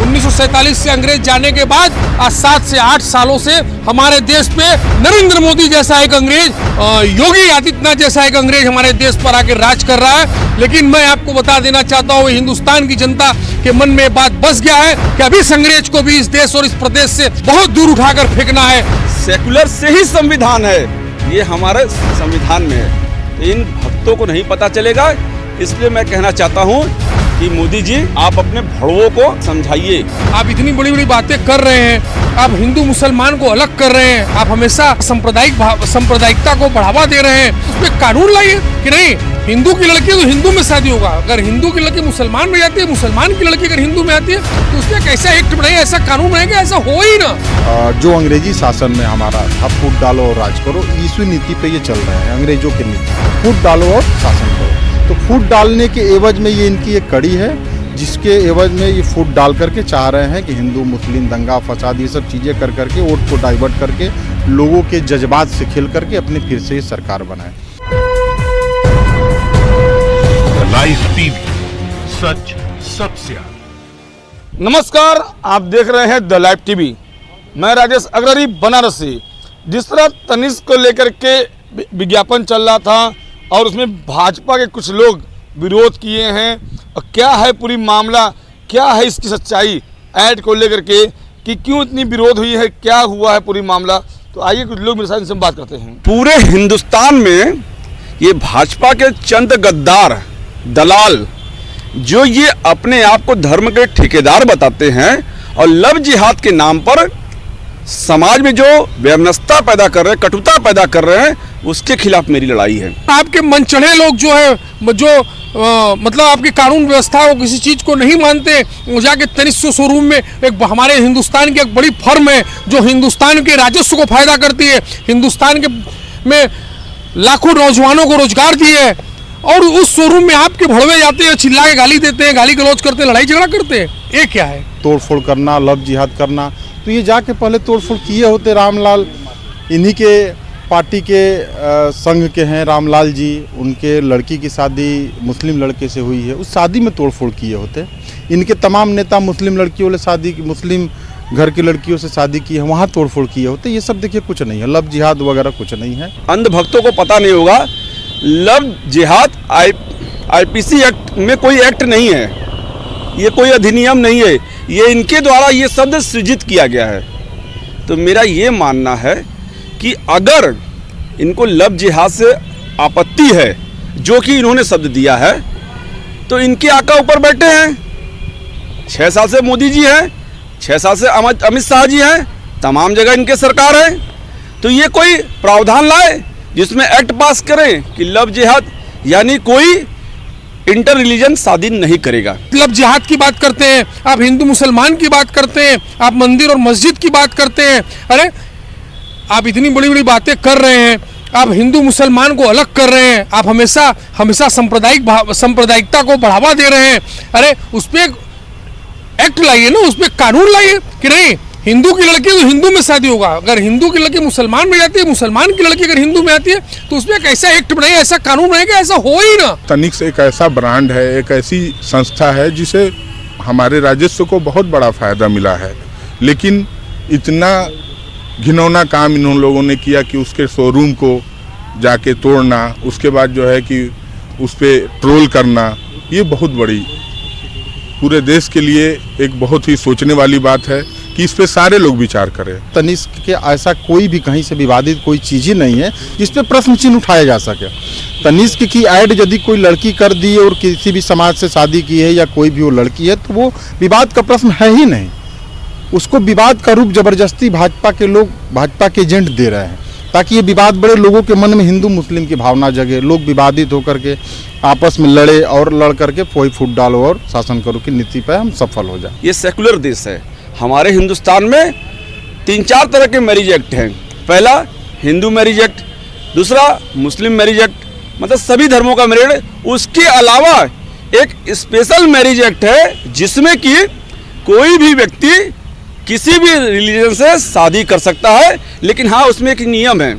1947 से अंग्रेज जाने के बाद आज 7 से 8 सालों से हमारे देश पे नरेंद्र मोदी जैसा एक अंग्रेज, योगी आदित्यनाथ जैसा एक अंग्रेज हमारे देश पर आके राज कर रहा है। लेकिन मैं आपको बता देना चाहता हूँ, हिंदुस्तान की जनता के मन में बात बस गया है कि अभी इस अंग्रेज को भी इस देश और इस प्रदेश से बहुत दूर उठाकर फेंकना है। सेकुलर से ही संविधान है, ये हमारे संविधान में है। इन भक्तों को नहीं पता चलेगा, इसलिए मैं कहना चाहता हूँ कि मोदी जी आप अपने भड़वों को समझाइए। आप इतनी बड़ी बड़ी बातें कर रहे हैं, आप हिंदू मुसलमान को अलग कर रहे हैं, आप हमेशा सांप्रदायिकता को बढ़ावा दे रहे हैं। उसमें कानून लाइए कि नहीं, हिंदू की लड़की तो हिंदू में शादी होगा, अगर हिंदू की लड़की मुसलमान में जाती है, मुसलमान की लड़की अगर हिंदू में आती है तो उसमें कैसा एक्ट बनाए, ऐसा कानून बनाएगा, ऐसा हो ही ना। जो अंग्रेजी शासन में हमारा था, फूट डालो और राज करो, इसी नीति पे ये चल रहे हैं अंग्रेजों की नीति, फूट डालो और शासन करो। तो फूट डालने के एवज में ये इनकी एक कड़ी है, जिसके एवज में ये फूट डाल करके चाह रहे हैं कि हिंदू मुस्लिम दंगा फसाद ये सब चीज़ें कर करके वोट को डाइवर्ट करके लोगों के जज्बात से खेल करके अपने फिर से ये सरकार बनाए। लाइव टीवी, सच सबसे आगे। नमस्कार, आप देख रहे हैं द लाइव टीवी। मैं राजेश अग्रवाल बनारस से। जिस तरह तनिष्क को लेकर के विज्ञापन चल रहा था और उसमें भाजपा के कुछ लोग विरोध किए हैं, और क्या है पूरी मामला, क्या है इसकी सच्चाई ऐड को लेकर के कि क्यों इतनी विरोध हुई है, क्या हुआ है पूरी मामला, तो आइए कुछ लोग मेरे साथ इनसे बात करते हैं। पूरे हिंदुस्तान में ये भाजपा के चंद गद्दार दलाल जो ये अपने आप को धर्म के ठेकेदार बताते हैं और लव जिहाद के नाम पर समाज में जो वैमनस्यता पैदा कर रहे हैं, कटुता पैदा कर रहे हैं, उसके खिलाफ मेरी लड़ाई है। आपके मन चढ़े लोग जो है, मतलब आपकी कानून व्यवस्था वो किसी चीज को नहीं मानते, वो जाके तनिष्क शोरूम में एक हमारे हिंदुस्तान की एक बड़ी फर्म है जो हिंदुस्तान के राजस्व को फायदा करती है, हिंदुस्तान के में लाखों नौजवानों को रोजगार दिए है, और उस शोरूम में आपके भड़वे जाते हैं, चिल्ला के गाली देते हैं, गाली गलौज करते हैं, लड़ाई झगड़ा करते हैं। ये क्या है? तोड़फोड़ करना, लव जिहाद करना, तो ये जाके पहले तोड़फोड़ किए होते रामलाल, इन्हीं के पार्टी के संघ के हैं रामलाल जी, उनके लड़की की शादी मुस्लिम लड़के से हुई है, उस शादी में तोड़फोड़ किए होते। इनके तमाम नेता मुस्लिम लड़कियों से शादी, मुस्लिम घर की लड़कियों से शादी की है, वहाँ तोड़फोड़ किए होते। ये सब देखिए कुछ नहीं है, लव जिहाद वगैरह कुछ नहीं है। अंध भक्तों को पता नहीं होगा, लव जिहाद आईपीसी एक्ट में कोई एक्ट नहीं है, ये कोई अधिनियम नहीं है, ये इनके द्वारा ये शब्द सृजित किया गया है। तो मेरा ये मानना है कि अगर इनको लव जिहाद से आपत्ति है, जो कि इन्होंने शब्द दिया है, तो इनके आका ऊपर बैठे हैं। 6 साल से मोदी जी हैं, 6 साल से अमित शाह जी हैं, तमाम जगह इनके सरकार है। तो ये कोई प्रावधान लाए जिसमें एक्ट पास करें कि लव जिहाद यानी कोई इंटर रिलीजन शादी नहीं करेगा। लव जिहाद की बात करते हैं आप, हिंदू मुसलमान की बात करते हैं आप, मंदिर और मस्जिद की बात करते हैं। अरे आप इतनी बड़ी बड़ी बातें कर रहे हैं, आप हिंदू मुसलमान को अलग कर रहे हैं, आप हमेशा सांप्रदायिकता को बढ़ावा दे रहे हैं। अरे उस पर एक्ट लाइए ना, उस पर कानून लाइए कि नहीं, हिंदू की लड़की तो हिंदू में शादी होगा, अगर हिंदू की लड़की मुसलमान में जाती है, मुसलमान की लड़की अगर हिंदू में आती है तो उसमें एक ऐसा एक्ट बनाए, ऐसा कानून बनाएगा, ऐसा हो ही ना। तनिष्क एक ऐसा ब्रांड है, एक ऐसी संस्था है जिसे हमारे राजस्व को बहुत बड़ा फायदा मिला है, लेकिन इतना घिनौना काम इन लोगों ने किया कि उसके शोरूम को जाके तोड़ना, उसके बाद जो है कि उस पर ट्रोल करना, ये बहुत बड़ी पूरे देश के लिए एक बहुत ही सोचने वाली बात है कि इस पे सारे लोग विचार करें। तनिष्क के ऐसा कोई भी कहीं से विवादित कोई चीज़ ही नहीं है जिस पे प्रश्न चिन्ह उठाया जा सके। तनिष्क की ऐड यदि कोई लड़की कर दी और किसी भी समाज से शादी की है या कोई भी वो लड़की है, तो वो विवाद का प्रश्न है ही नहीं। उसको विवाद का रूप जबरदस्ती भाजपा के लोग, भाजपा के एजेंट दे रहे हैं, ताकि ये विवाद बड़े लोगों के मन में हिंदू मुस्लिम की भावना जगे, लोग विवादित होकर के आपस में लड़े और लड़ करके कोई फूट डालो और शासन करो की नीति पर हम सफल हो जाए। ये सेकुलर देश है। हमारे हिंदुस्तान में 3-4 तरह के मैरिज एक्ट हैं। पहला हिंदू मैरिज एक्ट, दूसरा मुस्लिम मैरिज एक्ट, मतलब सभी धर्मों का मैरिज एक्ट। उसके अलावा एक स्पेशल मैरिज एक्ट है जिसमें कि कोई भी व्यक्ति किसी भी रिलीजन से शादी कर सकता है, लेकिन हाँ उसमें एक नियम है,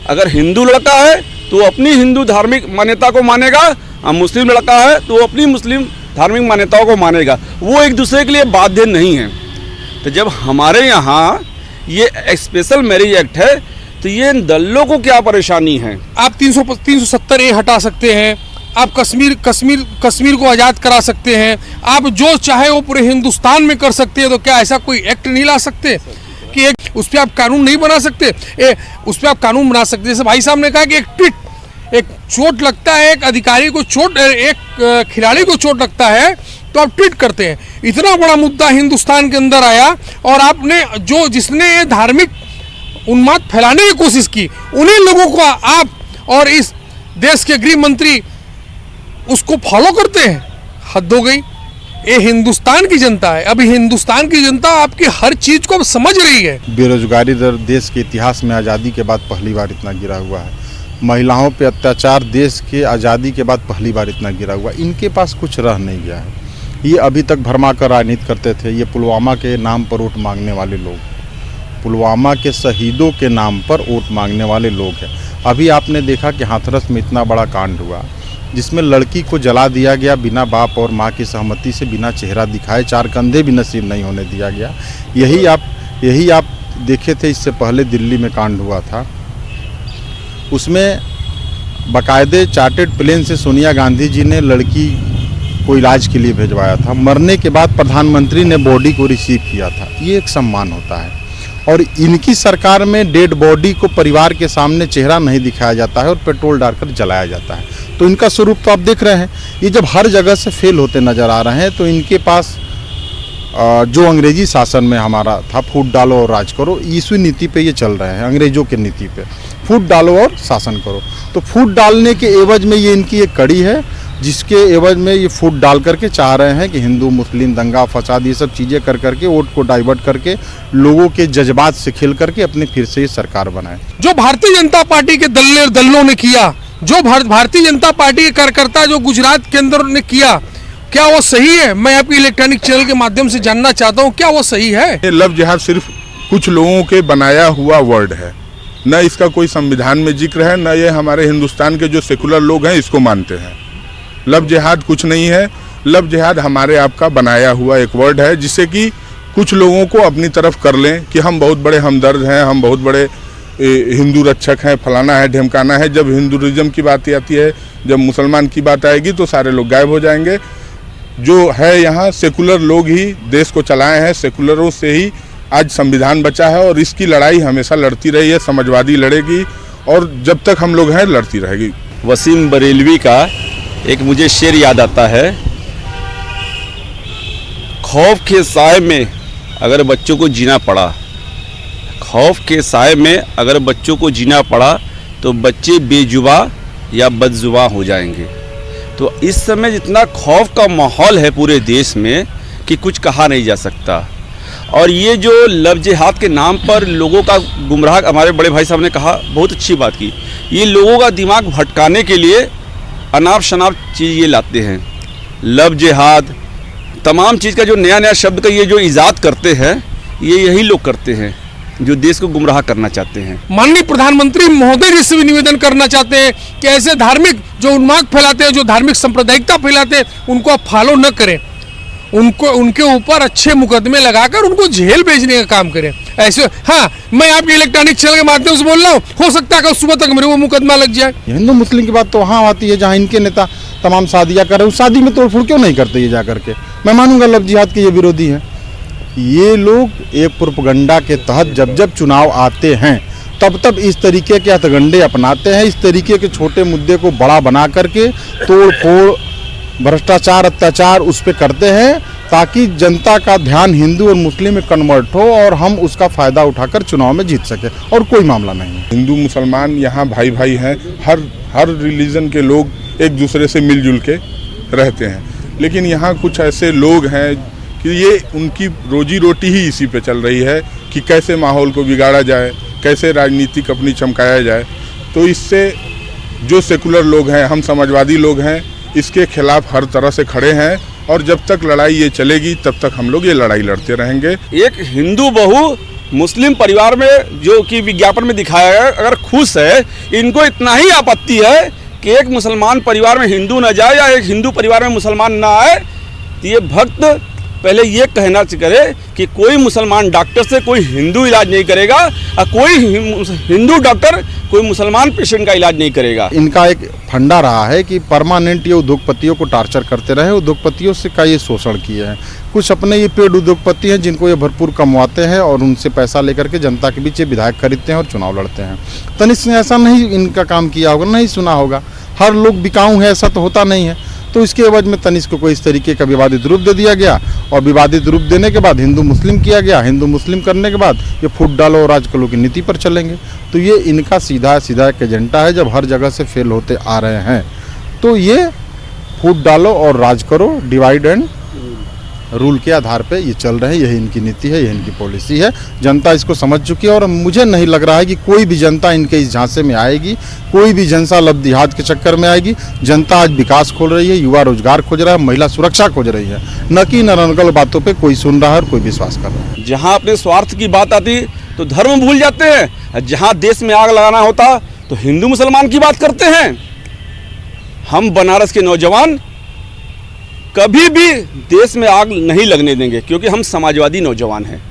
अगर हिंदू लड़का है तो अपनी हिंदू धार्मिक मान्यता को मानेगा, और मुस्लिम लड़का है तो अपनी मुस्लिम धार्मिक मान्यताओं को मानेगा, वो एक दूसरे के लिए बाध्य नहीं है। तो जब हमारे यहाँ ये स्पेशल मैरिज एक्ट है तो ये दलों को क्या परेशानी है? आप 370A हटा सकते हैं, आप कश्मीर को आज़ाद करा सकते हैं, आप जो चाहे वो पूरे हिंदुस्तान में कर सकते हैं। तो क्या ऐसा कोई एक्ट नहीं ला सकते कि एक उस पर आप कानून नहीं बना सकते? उस पर आप कानून बना सकते। जैसे भाई साहब ने कहा कि एक चोट लगता है, एक अधिकारी को चोट, एक खिलाड़ी को चोट लगता है तो आप ट्वीट करते हैं। इतना बड़ा मुद्दा हिंदुस्तान के अंदर आया और आपने जिसने ये धार्मिक उन्माद फैलाने की कोशिश की, उन्हीं लोगों को आप और इस देश के गृह मंत्री उसको फॉलो करते हैं। हद हो गई। ये हिंदुस्तान की जनता है। अभी हिंदुस्तान की जनता आपकी हर चीज को अब समझ रही है। बेरोजगारी दर देश के इतिहास में आज़ादी के बाद पहली बार इतना गिरा हुआ है। महिलाओं पे अत्याचार देश के आज़ादी के बाद पहली बार इतना गिरा हुआ। इनके पास कुछ रह नहीं गया है। ये अभी तक भरमा कर राजनीति करते थे। ये पुलवामा के नाम पर वोट मांगने वाले लोग, पुलवामा के शहीदों के नाम पर वोट मांगने वाले लोग हैं। अभी आपने देखा कि हाथरस में इतना बड़ा कांड हुआ जिसमें लड़की को जला दिया गया बिना बाप और माँ की सहमति से, बिना चेहरा दिखाए, 4 कंधे भी नसीब नहीं होने दिया गया। यही आप देखे थे। इससे पहले दिल्ली में कांड हुआ था, उसमें बाकायदे चार्टर्ड प्लेन से सोनिया गांधी जी ने लड़की को इलाज के लिए भिजवाया था। मरने के बाद प्रधानमंत्री ने बॉडी को रिसीव किया था। ये एक सम्मान होता है। और इनकी सरकार में डेड बॉडी को परिवार के सामने चेहरा नहीं दिखाया जाता है और पेट्रोल डालकर जलाया जाता है। तो इनका स्वरूप तो आप देख रहे हैं। ये जब हर जगह से फेल होते नज़र आ रहे हैं तो इनके पास जो अंग्रेजी शासन में हमारा था, फूट डालो और राज करो, इसी नीति पे ये चल रहे हैं, अंग्रेजों के नीति पे। फूट डालो और शासन करो। तो फूट डालने के एवज में ये इनकी एक कड़ी है, जिसके एवज में ये फूट डाल करके चाह रहे हैं कि हिंदू मुस्लिम दंगा फसाद ये सब चीज़ें कर करके वोट को डाइवर्ट करके लोगों के जज्बात से खेल करके अपने फिर से सरकार बनाए। जो भारतीय जनता पार्टी के दलों ने किया, जो भारतीय जनता पार्टी के कार्यकर्ता जो गुजरात के अंदर ने किया, क्या वो सही है? मैं आपकी इलेक्ट्रॉनिक चैनल के माध्यम से जानना चाहता हूँ, क्या वो सही है? ये लव जिहाद सिर्फ कुछ लोगों के बनाया हुआ वर्ड है, न इसका कोई संविधान में जिक्र है, न ये हमारे हिंदुस्तान के जो सेकुलर लोग हैं इसको मानते हैं। लव जिहाद कुछ नहीं है। लव जिहाद हमारे आपका बनाया हुआ एक वर्ड है, जिससे कि कुछ लोगों को अपनी तरफ कर लें कि हम बहुत बड़े हमदर्द हैं, हम बहुत बड़े हिंदू रक्षक हैं, फलाना है, ढिमकाना है। जब हिंदुइज्म की बात आती है, जब मुसलमान की बात आएगी तो सारे लोग गायब हो जाएंगे। जो है यहाँ सेकुलर लोग ही देश को चलाए हैं, सेकुलरों से ही आज संविधान बचा है और इसकी लड़ाई हमेशा लड़ती रही है। समाजवादी लड़ेगी और जब तक हम लोग हैं लड़ती रहेगी। वसीम बरेलवी का एक मुझे शेर याद आता है, खौफ के साए में अगर बच्चों को जीना पड़ा, खौफ के साए में अगर बच्चों को जीना पड़ा तो बच्चे बेजुबा या बदजुबा हो जाएंगे। तो इस समय जितना खौफ का माहौल है पूरे देश में कि कुछ कहा नहीं जा सकता। और ये जो लव जिहाद के नाम पर लोगों का गुमराह, हमारे बड़े भाई साहब ने कहा, बहुत अच्छी बात की। ये लोगों का दिमाग भटकाने के लिए अनाप शनाप चीज़ ये लाते हैं। लव जिहाद तमाम चीज़ का जो नया नया शब्द का ये जो इजाद करते हैं, ये यही लोग करते हैं जो देश को गुमराह करना चाहते हैं। माननीय प्रधानमंत्री महोदय जी से भी निवेदन करना चाहते हैं कि ऐसे धार्मिक जो उन्माद फैलाते हैं, जो धार्मिक सांप्रदायिकता फैलाते हैं, उनको आप फॉलो न करें। उनके ऊपर अच्छे मुकदमे लगाकर उनको जेल भेजने का काम करें। ऐसे हाँ, मैं आपके इलेक्ट्रॉनिक चैनल के माध्यम से बोल रहा हूँ, हो सकता है कि सुबह तक मेरे को मुकदमा लग जाए। हिंदू मुस्लिम की बात तो वहाँ आती है जहाँ इनके नेता तमाम शादियाँ कर रहे हैं। उस शादी में तोड़फोड़ क्यों नहीं करते ये जा करके? मैं मानूंगा लव जिहाद के ये विरोधी हैं। ये लोग एक प्रोपगंडा के तहत जब जब चुनाव आते हैं तब इस तरीके के हथगंडे अपनाते हैं। इस तरीके के छोटे मुद्दे को बड़ा बना करके तोड़ फोड़, भ्रष्टाचार, अत्याचार उस पर करते हैं ताकि जनता का ध्यान हिंदू और मुस्लिम में कन्वर्ट हो और हम उसका फ़ायदा उठाकर चुनाव में जीत सके। और कोई मामला नहीं है। हिंदू मुसलमान यहाँ भाई भाई हैं। हर रिलीजन के लोग एक दूसरे से मिलजुल के रहते हैं। लेकिन यहाँ कुछ ऐसे लोग हैं कि ये उनकी रोजी रोटी ही इसी पे चल रही है कि कैसे माहौल को बिगाड़ा जाए, कैसे राजनीतिक अपनी चमकाया जाए। तो इससे जो सेकुलर लोग हैं, हम समाजवादी लोग हैं, इसके खिलाफ हर तरह से खड़े हैं। और जब तक लड़ाई ये चलेगी तब तक हम लोग ये लड़ाई लड़ते रहेंगे। एक हिंदू बहू मुस्लिम परिवार में जो कि विज्ञापन में दिखाया गया, अगर खुश है, इनको इतना ही आपत्ति है कि एक मुसलमान परिवार में हिंदू न जाए या एक हिंदू परिवार में मुसलमान ना आए, तो ये भक्त पहले ये कहना करे कि कोई मुसलमान डॉक्टर से कोई हिंदू इलाज नहीं करेगा और कोई हिंदू डॉक्टर कोई मुसलमान पेशेंट का इलाज नहीं करेगा। इनका एक फंडा रहा है कि परमानेंट ये उद्योगपतियों को टार्चर करते रहे, उद्योगपतियों से का ये शोषण किए हैं। कुछ अपने ये पेड उद्योगपति हैं जिनको ये भरपूर कमवाते हैं और उनसे पैसा लेकर के जनता के बीच ये विधायक खरीदते हैं और चुनाव लड़ते हैं। तनिष्क ने ऐसा नहीं इनका काम किया होगा, नहीं सुना होगा। हर लोग बिकाऊ है ऐसा तो होता नहीं है। तो इसके एवज में तनिष्क को इस तरीके का विवादित रूप दे दिया गया और विवादित रूप देने के बाद हिंदू मुस्लिम किया गया। हिंदू मुस्लिम करने के बाद ये फूट डालो और राज करो की नीति पर चलेंगे। तो ये इनका सीधा एक एजेंडा है। जब हर जगह से फेल होते आ रहे हैं तो ये फूट डालो और राज करो, डिवाइड एंड रूल के आधार पे ये चल रहे हैं। यही इनकी नीति है, यही इनकी पॉलिसी है। जनता इसको समझ चुकी है और मुझे नहीं लग रहा है कि कोई भी जनता इनके इस झांसे में आएगी, कोई भी जनता लब्धिहात के चक्कर में आएगी। जनता आज विकास खोज रही है, युवा रोजगार खोज रहा है, महिला सुरक्षा खोज रही है, न कि नरनगल बातों पे कोई सुन रहा है और कोई विश्वास कर रहा है। जहाँ अपने स्वार्थ की बात आती तो धर्म भूल जाते हैं, जहाँ देश में आग लगाना होता तो हिंदू मुसलमान की बात करते हैं। हम बनारस के नौजवान कभी भी देश में आग नहीं लगने देंगे क्योंकि हम समाजवादी नौजवान हैं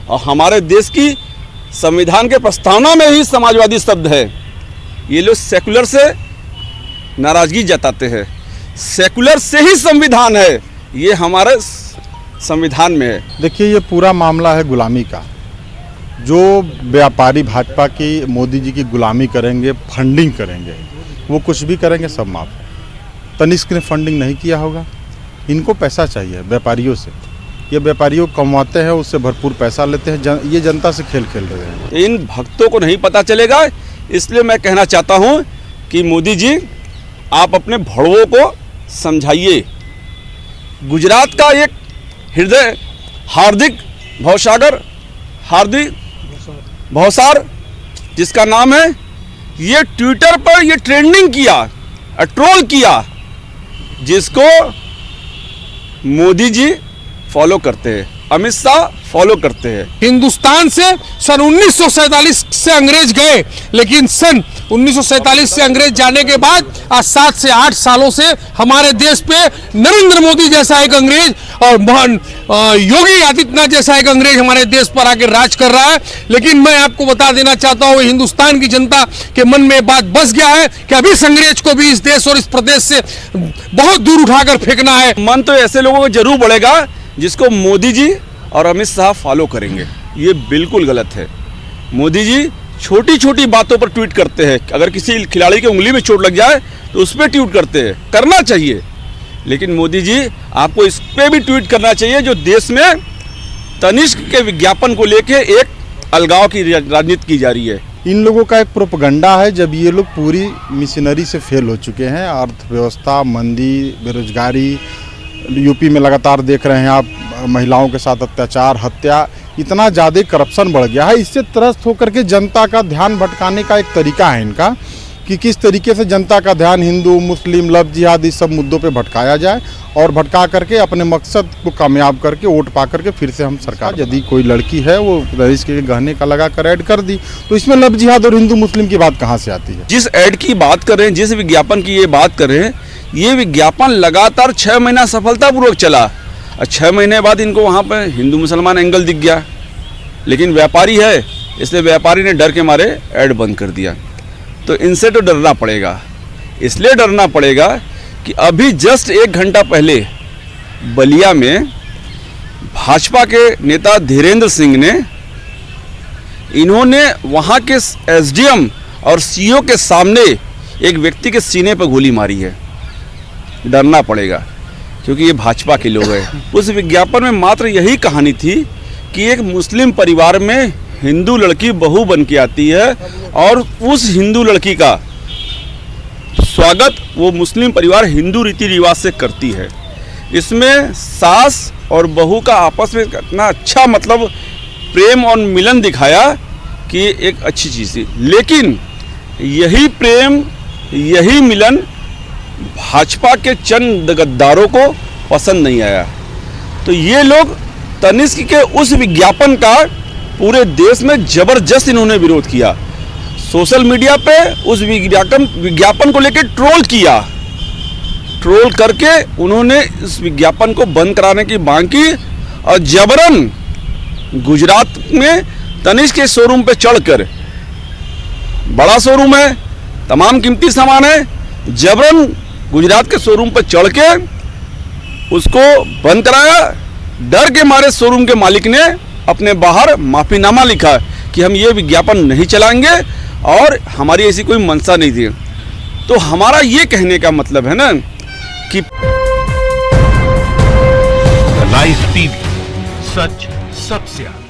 और हमारे देश की संविधान के प्रस्तावना में ही समाजवादी शब्द है। ये लोग सेकुलर से नाराजगी जताते हैं, सेकुलर से ही संविधान है, ये हमारे संविधान में है। देखिए ये पूरा मामला है गुलामी का। जो व्यापारी भाजपा की मोदी जी की गुलामी करेंगे, फंडिंग करेंगे, वो कुछ भी करेंगे सब माफ है। तनिष्क ने फंडिंग नहीं किया होगा। इनको पैसा चाहिए व्यापारियों से, ये व्यापारियों कमाते हैं, उससे भरपूर पैसा लेते हैं। ये जनता से खेल खेल रहे हैं। इन भक्तों को नहीं पता चलेगा, इसलिए मैं कहना चाहता हूं कि मोदी जी आप अपने भड़वों को समझाइए। गुजरात का एक हृदय हार्दिक भवसागर, हार्दिक भवसार जिसका नाम है, ये ट्विटर पर ये ट्रेंडिंग किया, ट्रोल किया, जिसको मोदी जी फॉलो करते हैं, अमित शाह फॉलो करते हैं। हिंदुस्तान से सन 1947 से अंग्रेज गए, लेकिन सन 1947 से अंग्रेज जाने के बाद आज 7 से 8 सालों से हमारे देश पे नरेंद्र मोदी जैसा एक अंग्रेज और महान योगी आदित्यनाथ जैसा एक अंग्रेज हमारे देश पर आकर राज कर रहा है। लेकिन मैं आपको बता देना चाहता हूँ, हिंदुस्तान की जनता के मन में बात बस गया है कि अभी इस अंग्रेज को भी इस देश और इस प्रदेश से बहुत दूर उठाकर फेंकना है। मन तो ऐसे लोगों को जरूर बढ़ेगा जिसको मोदी जी और अमित शाह फॉलो करेंगे। ये बिल्कुल गलत है। मोदी जी छोटी छोटी बातों पर ट्वीट करते हैं। अगर किसी खिलाड़ी की उंगली में चोट लग जाए तो उस पर ट्वीट करते हैं, करना चाहिए। लेकिन मोदी जी आपको इस पर भी ट्वीट करना चाहिए जो देश में तनिष्क के विज्ञापन को लेके एक अलगाव की राजनीति की जा रही है। इन लोगों का एक प्रोपगंडा है। जब ये लोग पूरी मिशनरी से फेल हो चुके हैं, अर्थव्यवस्था, मंदी, बेरोजगारी, यूपी में लगातार देख रहे हैं आप, महिलाओं के साथ अत्याचार, हत्या, इतना ज़्यादा करप्शन बढ़ गया है। इससे त्रस्त होकर के जनता का ध्यान भटकाने का एक तरीका है इनका कि किस तरीके से जनता का ध्यान हिंदू, मुस्लिम, लव जिहाद इस सब मुद्दों पे भटकाया जाए और भटका करके अपने मकसद को कामयाब करके वोट पा करके फिर से हम सरकार। यदि कोई लड़की है वो तनिष्क के गहने का लगा कर ऐड कर दी तो इसमें लव जिहाद और हिंदू मुस्लिम की बात कहाँ से आती है? जिस ऐड की बात कर रहे हैं, जिस विज्ञापन की ये बात कर रहे हैं, ये विज्ञापन लगातार 6 महीना सफलतापूर्वक चला और 6 महीने बाद इनको वहाँ पर हिंदू मुसलमान एंगल दिख गया। लेकिन व्यापारी है, इसलिए व्यापारी ने डर के मारे ऐड बंद कर दिया। तो इनसे तो डरना पड़ेगा, इसलिए डरना पड़ेगा कि अभी जस्ट 1 घंटा पहले बलिया में भाजपा के नेता धीरेन्द्र सिंह ने, इन्होंने वहाँ के एसडीएम और सीईओ के सामने एक व्यक्ति के सीने पर गोली मारी है। डरना पड़ेगा क्योंकि ये भाजपा के लोग हैं। उस विज्ञापन में मात्र यही कहानी थी कि एक मुस्लिम परिवार में हिंदू लड़की बहू बन के आती है और उस हिंदू लड़की का स्वागत वो मुस्लिम परिवार हिंदू रीति रिवाज से करती है। इसमें सास और बहू का आपस में इतना अच्छा मतलब प्रेम और मिलन दिखाया कि एक अच्छी चीज़ थी। लेकिन यही प्रेम, यही मिलन भाजपा के चंद गद्दारों को पसंद नहीं आया। तो ये लोग तनिष्क के उस विज्ञापन का पूरे देश में जबरदस्त इन्होंने विरोध किया। सोशल मीडिया पे उस विज्ञापन को लेकर ट्रोल किया। ट्रोल करके उन्होंने इस विज्ञापन को बंद कराने की मांग की और जबरन गुजरात में तनिष्क के शोरूम पे चढ़कर, बड़ा शोरूम है, तमाम कीमती सामान है, जबरन गुजरात के शोरूम पर चढ़ के उसको बंद कराया। डर के मारे शोरूम के मालिक ने अपने बाहर माफीनामा लिखा कि हम ये विज्ञापन नहीं चलाएंगे और हमारी ऐसी कोई मंशा नहीं थी। तो हमारा ये कहने का मतलब है ना कि लाइव टीवी, सच सबसे आगे।